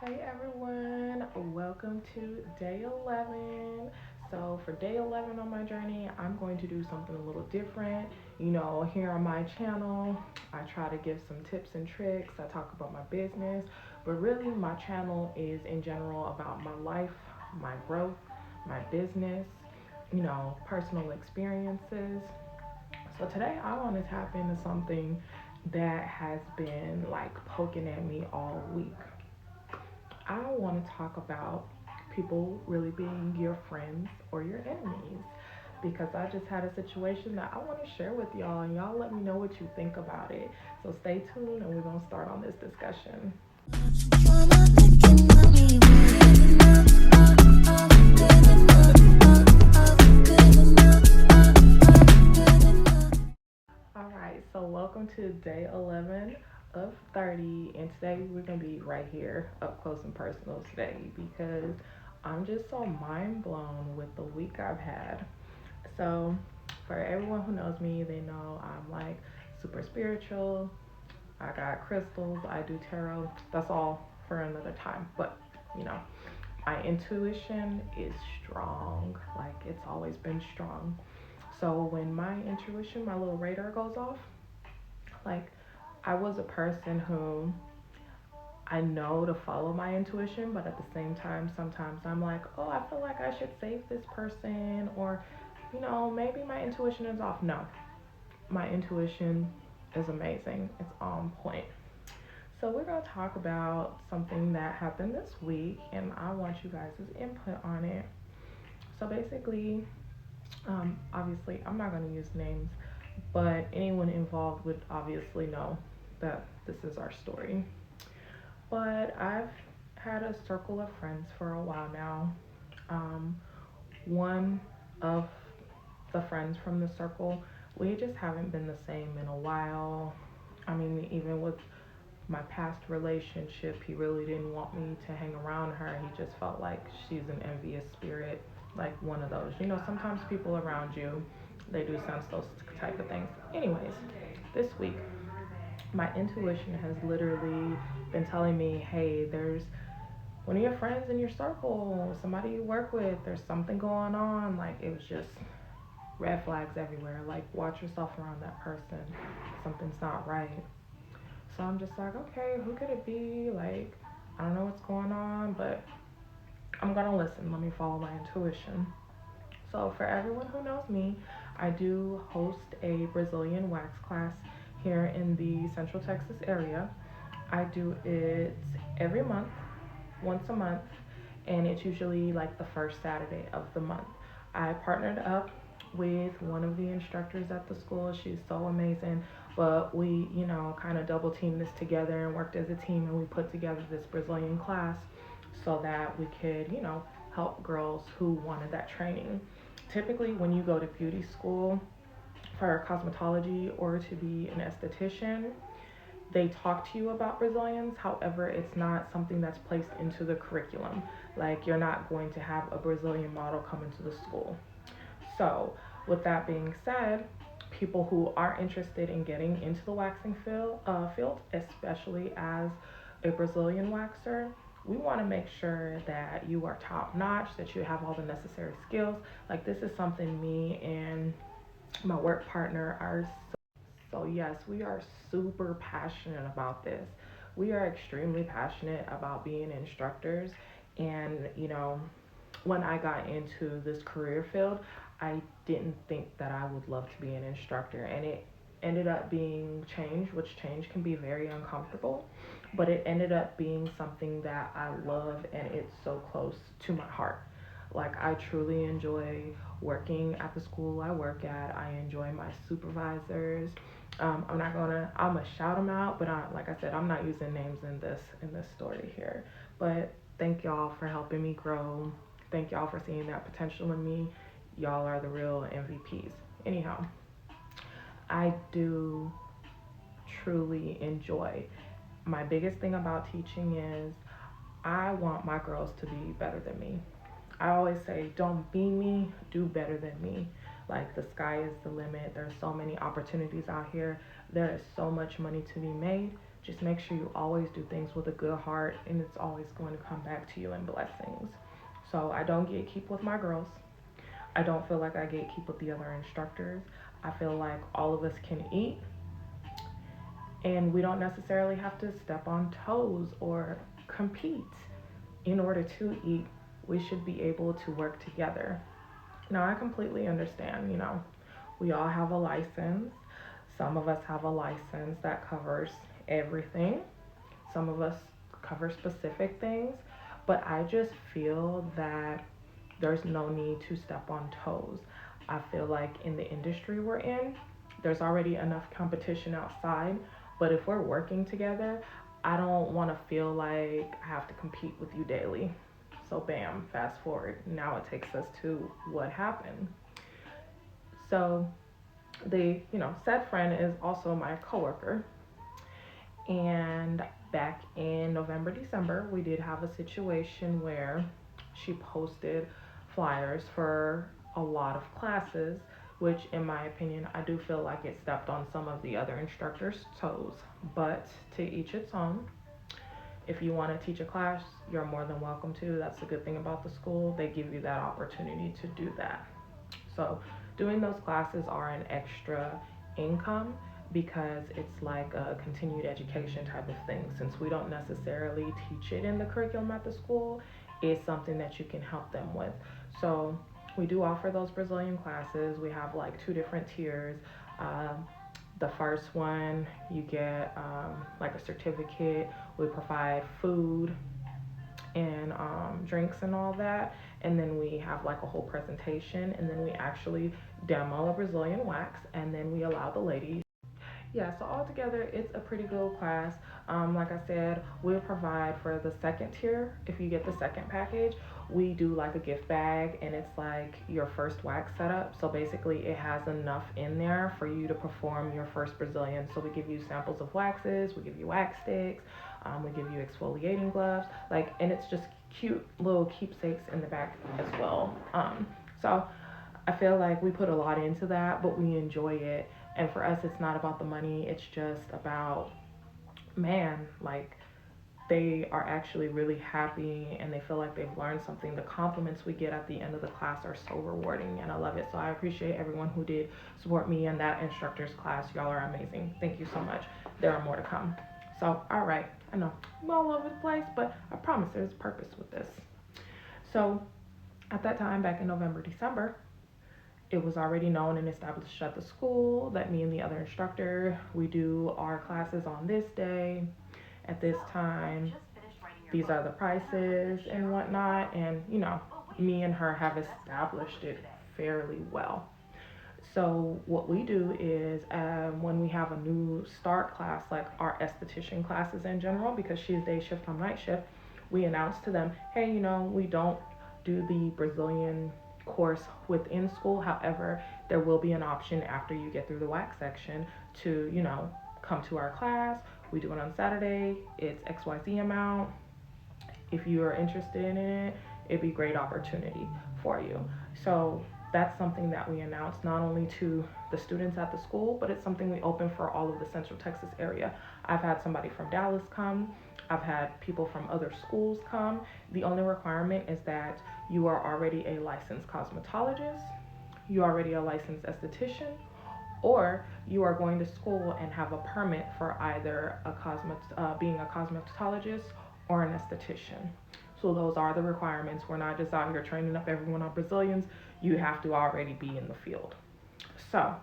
Hey everyone, welcome to day 11. So, for day 11 on my journey, I'm going to do something a little different. Here on my channel, I try to give some tips and tricks. I talk about my business, but really, my channel is in general about my life, my growth, my business, personal experiences. So, today, I want to tap into something that has been like poking at me all week. I want to talk about people really being your friends or your enemies because I just had a situation that I want to share with y'all, and y'all let me know what you think about it. So stay tuned and we're going to start on this discussion. All right, so welcome to day 11 of 30, and today we're going to be right here up close and personal today because I'm just so mind blown with the week I've had. So, for everyone who knows me, they know I'm like super spiritual. I got crystals, I do tarot. That's all for another time. But, you know, my intuition is strong. Like, it's always been strong. So, when my intuition, my little radar goes off, like, I was a person who I know to follow my intuition, but at the same time, sometimes I'm like, oh, I feel like I should save this person, or, maybe my intuition is off. No, my intuition is amazing, it's on point. So, we're going to talk about something that happened this week, and I want you guys' input on it. So, basically, obviously, I'm not going to use names, but anyone involved would obviously know that this is our story. But I've had a circle of friends for a while now. Um, one of the friends from the circle, we just haven't been the same in a while. I mean, even with my past relationship, he really didn't want me to hang around her. He just felt like she's an envious spirit, like one of those. Sometimes people around you, they do sense those type of things. Anyways, this week, my intuition has literally been telling me, hey, there's one of your friends in your circle, somebody you work with, there's something going on. Like, it was just red flags everywhere. Like, watch yourself around that person. Something's not right. So I'm just like, okay, who could it be? Like, I don't know what's going on, but I'm gonna listen. Let me follow my intuition. So, for everyone who knows me, I do host a Brazilian wax class here in the Central Texas area. I do it every month, once a month, and it's usually like the first Saturday of the month. I partnered up with one of the instructors at the school. She's so amazing, but we, kind of double teamed this together and worked as a team, and we put together this Brazilian class so that we could, help girls who wanted that training. Typically, when you go to beauty school for cosmetology or to be an esthetician, they talk to you about Brazilians. However, it's not something that's placed into the curriculum. Like, you're not going to have a Brazilian model come into the school. So, with that being said, people who are interested in getting into the waxing field, especially as a Brazilian waxer, we want to make sure that you are top notch, that you have all the necessary skills. Like, this is something me and my work partner are so, yes, we are super passionate about this. We are extremely passionate about being instructors. And, when I got into this career field, I didn't think that I would love to be an instructor. And it ended up being change, which change can be very uncomfortable. But it ended up being something that I love, and it's so close to my heart. Like, I truly enjoy working at the school I work at. I enjoy my supervisors. I'm gonna shout them out, but like I said, I'm not using names in this story here. But thank y'all for helping me grow. Thank y'all for seeing that potential in me. Y'all are the real MVPs. Anyhow, I do truly enjoy. My biggest thing about teaching is I want my girls to be better than me. I always say, don't be me, do better than me. Like, the sky is the limit. There's so many opportunities out here. There is so much money to be made. just make sure you always do things with a good heart, and it's always going to come back to you in blessings. So I don't gatekeep with my girls. I don't feel like I gatekeep with the other instructors. I feel like all of us can eat, and we don't necessarily have to step on toes or compete in order to eat. We should be able to work together. Now, I completely understand, we all have a license. Some of us have a license that covers everything, some of us cover specific things, but I just feel that there's no need to step on toes. I feel like in the industry we're in, there's already enough competition outside, but if we're working together, I don't want to feel like I have to compete with you daily. So bam, fast forward. Now it takes us to what happened. So the, said friend is also my coworker. And back in November, December, we did have a situation where she posted flyers for a lot of classes, which in my opinion, I do feel like it stepped on some of the other instructors' toes, but to each its own. If you want to teach a class, you're more than welcome to. That's the good thing about the school. They give you that opportunity to do that. So doing those classes are an extra income because it's like a continued education type of thing. Since we don't necessarily teach it in the curriculum at the school, it's something that you can help them with. So we do offer those Brazilian classes. We have like 2 different tiers. The first one, you get like a certificate. We provide food and drinks and all that. And then we have like a whole presentation. And then we actually demo a Brazilian wax. And then we allow the ladies. Yeah, so altogether, it's a pretty good class. Like I said, we'll provide for the second tier. If you get the second package, we do like a gift bag, and it's like your first wax setup. So basically, it has enough in there for you to perform your first Brazilian. So we give you samples of waxes, we give you wax sticks, we give you exfoliating gloves, and it's just cute little keepsakes in the back as well. So I feel like we put a lot into that, but we enjoy it. And for us, it's not about the money. It's just about, man, like they are actually really happy and they feel like they've learned something. The compliments we get at the end of the class are so rewarding, and I love it. So I appreciate everyone who did support me in that instructor's class. Y'all are amazing. Thank you so much. There are more to come. So, all right. I know I'm all over the place, but I promise there's purpose with this. So at that time, back in November, December, it was already known and established at the school that me and the other instructor, we do our classes on this day, at this time. These are the prices and whatnot. And, me and her have established it fairly well. So what we do is when we have a new start class, like our esthetician classes in general, because she's day shift, I'm night shift, we announce to them, hey, we don't do the Brazilian course within school. However, there will be an option after you get through the wax section to, come to our class. We do it on Saturday. It's XYZ amount. If you are interested in it, it'd be a great opportunity for you. So that's something that we announce not only to the students at the school, but it's something we open for all of the Central Texas area. I've had somebody from Dallas come. I've had people from other schools come. The only requirement is that you are already a licensed cosmetologist, you are already a licensed esthetician, or you are going to school and have a permit for either being a cosmetologist or an esthetician. So those are the requirements. We're not just out here training up everyone on Brazilians. You have to already be in the field. So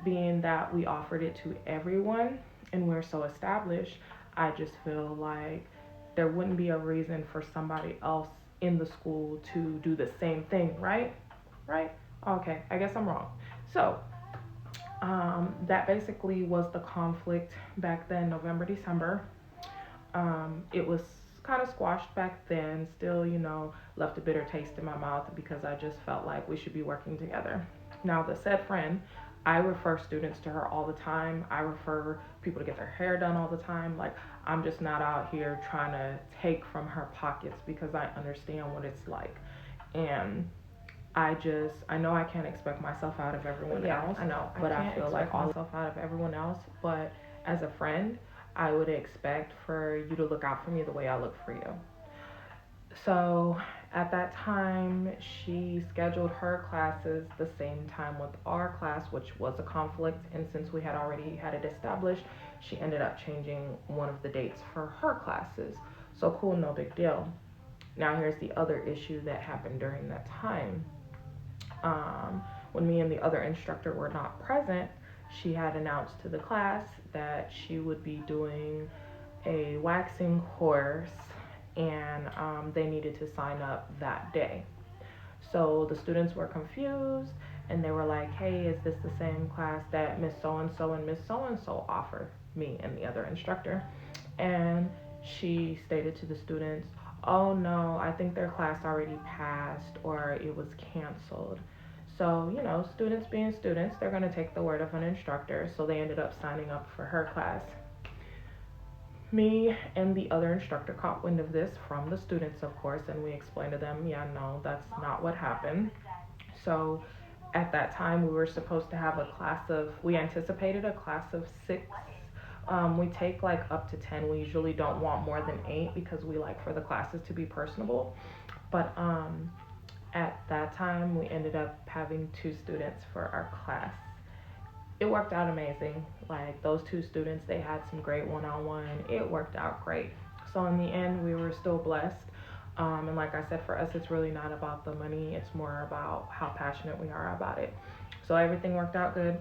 being that we offered it to everyone and we're so established, I just feel like there wouldn't be a reason for somebody else in the school to do the same thing, right? Right? Okay, I guess I'm wrong. So that basically was the conflict back then, November, December. It was kind of squashed back then, still, left a bitter taste in my mouth because I just felt like we should be working together. Now, the said friend, I refer students to her all the time. I refer people to get their hair done all the time. Like, I'm just not out here trying to take from her pockets because I understand what it's like. And I know I can't expect myself out of everyone else. I know, but I feel like myself out of everyone else. But as a friend, I would expect for you to look out for me the way I look for you. So at that time, she scheduled her classes the same time with our class, which was a conflict. And since we had already had it established, she ended up changing one of the dates for her classes. So cool, no big deal. Now, here's the other issue that happened during that time. When me and the other instructor were not present, she had announced to the class that she would be doing a waxing course, and they needed to sign up that day. So the students were confused, and they were like, hey, is this the same class that Miss So and so and Miss So and so offer me and the other instructor? And she stated to the students, oh no, I think their class already passed or it was canceled. So, students being students, they're going to take the word of an instructor. So they ended up signing up for her class. Me and the other instructor caught wind of this from the students, of course, and we explained to them, yeah, no, that's not what happened. So at that time, we were supposed to have we anticipated a class of 6. We take like up to 10. We usually don't want more than 8 because we like for the classes to be personable. But at that time, we ended up having 2 students for our class. It worked out amazing. Like those 2 students, they had some great one-on-one. It worked out great. So in the end, we were still blessed. And like I said, for us, it's really not about the money. It's more about how passionate we are about it. So everything worked out good.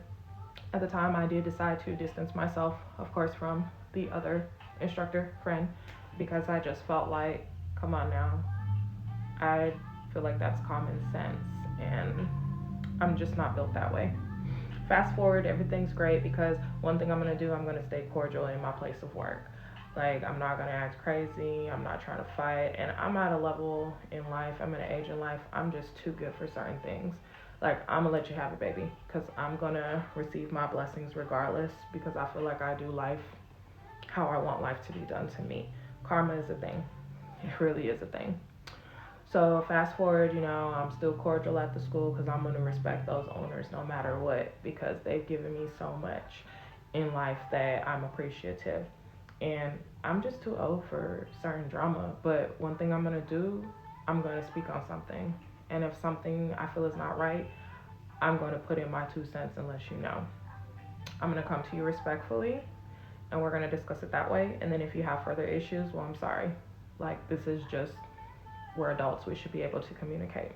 At the time, I did decide to distance myself, of course, from the other instructor friend because I just felt like, come on now. I feel like that's common sense, and I'm just not built that way. Fast forward, everything's great because one thing I'm going to do, I'm going to stay cordial in my place of work. Like, I'm not going to act crazy. I'm not trying to fight. And I'm at a level in life, I'm at an age in life, I'm just too good for certain things. Like, I'm going to let you have it, baby, because I'm going to receive my blessings regardless because I feel like I do life how I want life to be done to me. Karma is a thing. It really is a thing. So fast forward, I'm still cordial at the school because I'm going to respect those owners no matter what because they've given me so much in life that I'm appreciative. And I'm just too old for certain drama. But one thing I'm going to do, I'm going to speak on something. And if something I feel is not right, I'm going to put in my 2 cents and let you know. I'm going to come to you respectfully and we're going to discuss it that way. And then if you have further issues, well, I'm sorry. Like, this is just, we're adults. We should be able to communicate,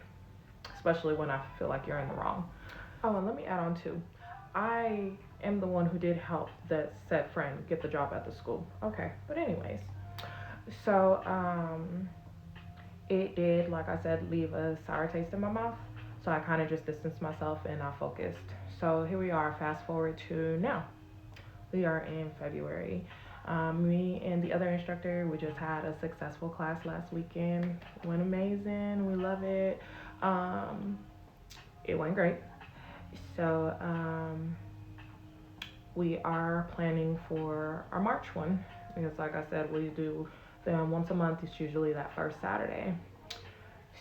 especially when I feel like you're in the wrong. Oh, and let me add on too. I am the one who did help that said friend get the job at the school. Okay, but anyways, so it did, like I said, leave a sour taste in my mouth. So I kind of just distanced myself and I focused. So here we are, fast forward to now. We are in February. Me and the other instructor, we just had a successful class last weekend. It went amazing. We love it. It went great. So we are planning for our March one because, like I said, we do them once a month. It's usually that first Saturday.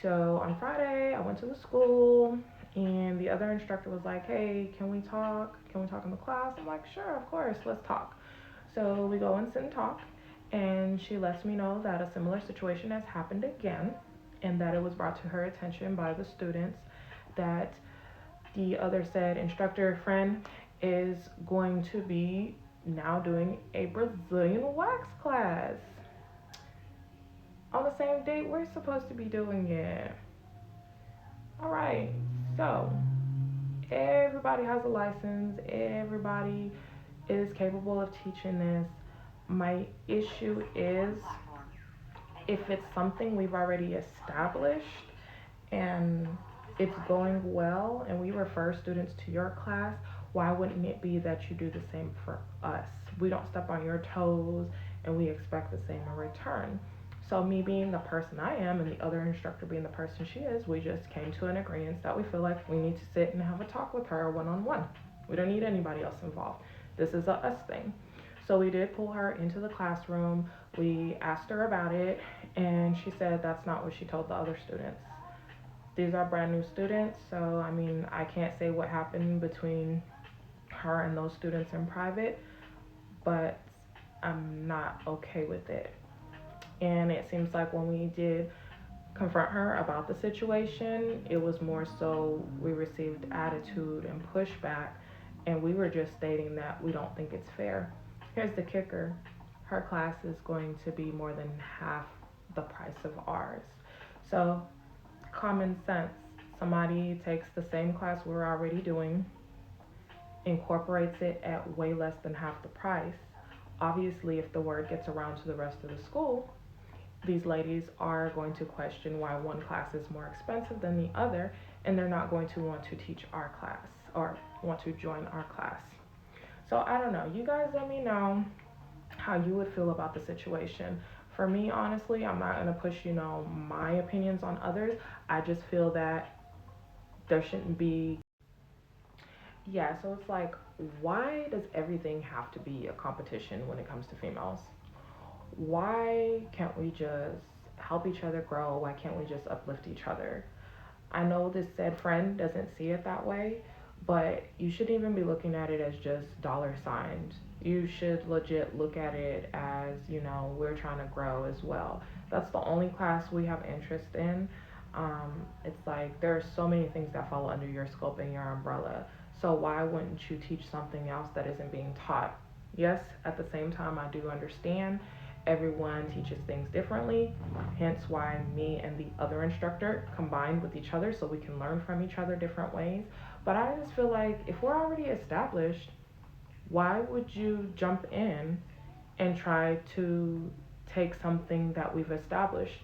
So on Friday, I went to the school and the other instructor was like, hey, can we talk? Can we talk in the class? I'm like, sure, of course, let's talk. So we go and sit and talk, and she lets me know that a similar situation has happened again and that it was brought to her attention by the students that the other said instructor friend is going to be now doing a Brazilian wax class on the same date we're supposed to be doing it. All right, so everybody has a license, everybody is capable of teaching this. My issue is if it's something we've already established and it's going well and we refer students to your class, why wouldn't it be that you do the same for us? We don't step on your toes and we expect the same in return. So me being the person I am and the other instructor being the person she is, we just came to an agreement that we feel like we need to sit and have a talk with her one-on-one. We don't need anybody else involved. This is a us thing. So we did pull her into the classroom. We asked her about it, and she said that's not what she told the other students. These are brand new students, so I can't say what happened between her and those students in private, but I'm not okay with it. And it seems like when we did confront her about the situation, it was more so we received attitude and pushback, and we were just stating that we don't think it's fair. Here's the kicker: her class is going to be more than half the price of ours. So, common sense. Somebody takes the same class we're already doing, incorporates it at way less than half the price. Obviously, if the word gets around to the rest of the school, these ladies are going to question why one class is more expensive than the other, and they're not going to want to teach our class or want to join our class. So I don't know. You guys let me know how you would feel about the situation. For me, honestly, I'm not going to push, my opinions on others. I just feel that there shouldn't be. Yeah, so it's like, why does everything have to be a competition when it comes to females? Why can't we just help each other grow? Why can't we just uplift each other? I know this said friend doesn't see it that way, but you shouldn't even be looking at it as just dollar signs. You should legit look at it as, we're trying to grow as well. That's the only class we have interest in. It's like there are so many things that fall under your scope and your umbrella. So why wouldn't you teach something else that isn't being taught? Yes, at the same time, I do understand everyone teaches things differently, hence why me and the other instructor combined with each other so we can learn from each other different ways. But I just feel like if we're already established, why would you jump in and try to take something that we've established?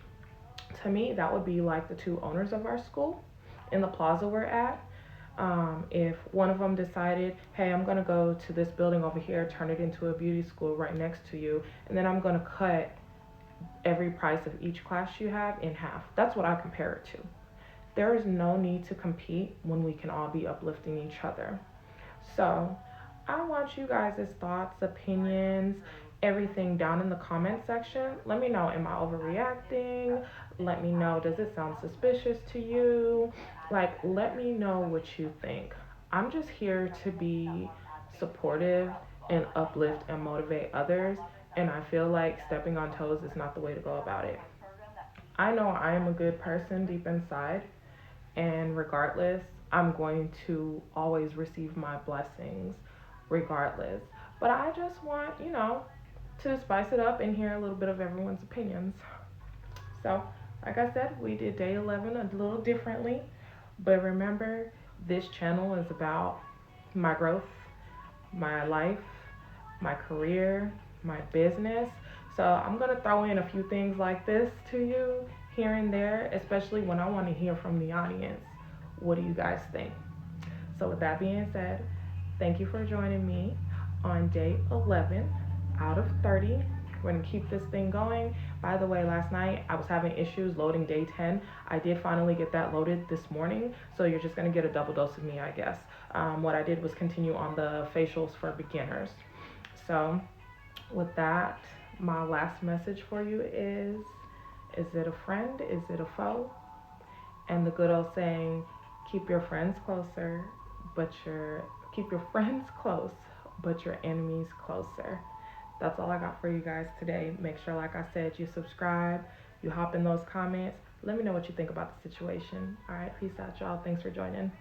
To me, that would be like the two owners of our school in the plaza we're at. If one of them decided, hey, I'm going to go to this building over here, turn it into a beauty school right next to you, and then I'm going to cut every price of each class you have in half. That's what I compare it to. There is no need to compete when we can all be uplifting each other. So I want you guys' thoughts, opinions, everything down in the comment section. Let me know, am I overreacting? Let me know, does it sound suspicious to you? Like, let me know what you think. I'm just here to be supportive and uplift and motivate others. And I feel like stepping on toes is not the way to go about it. I know I am a good person deep inside, and regardless, I'm going to always receive my blessings regardless. But I just want, to spice it up and hear a little bit of everyone's opinions. So, like I said, we did day 11 a little differently. But remember, this channel is about my growth, my life, my career, my business. So I'm going to throw in a few things like this to you here and there, especially when I want to hear from the audience. What do you guys think? So with that being said, thank you for joining me on day 11 out of 30. We're going to keep this thing going. By the way, last night I was having issues loading day 10. I did finally get that loaded this morning, so you're just going to get a double dose of me, I guess. What I did was continue on the facials for beginners. So with that, my last message for you is it a friend? Is it a foe? And the good old saying, keep your friends closer, keep your friends close, but your enemies closer. That's all I got for you guys today. Make sure, like I said, you subscribe, you hop in those comments. Let me know what you think about the situation. All right, peace out, y'all. Thanks for joining.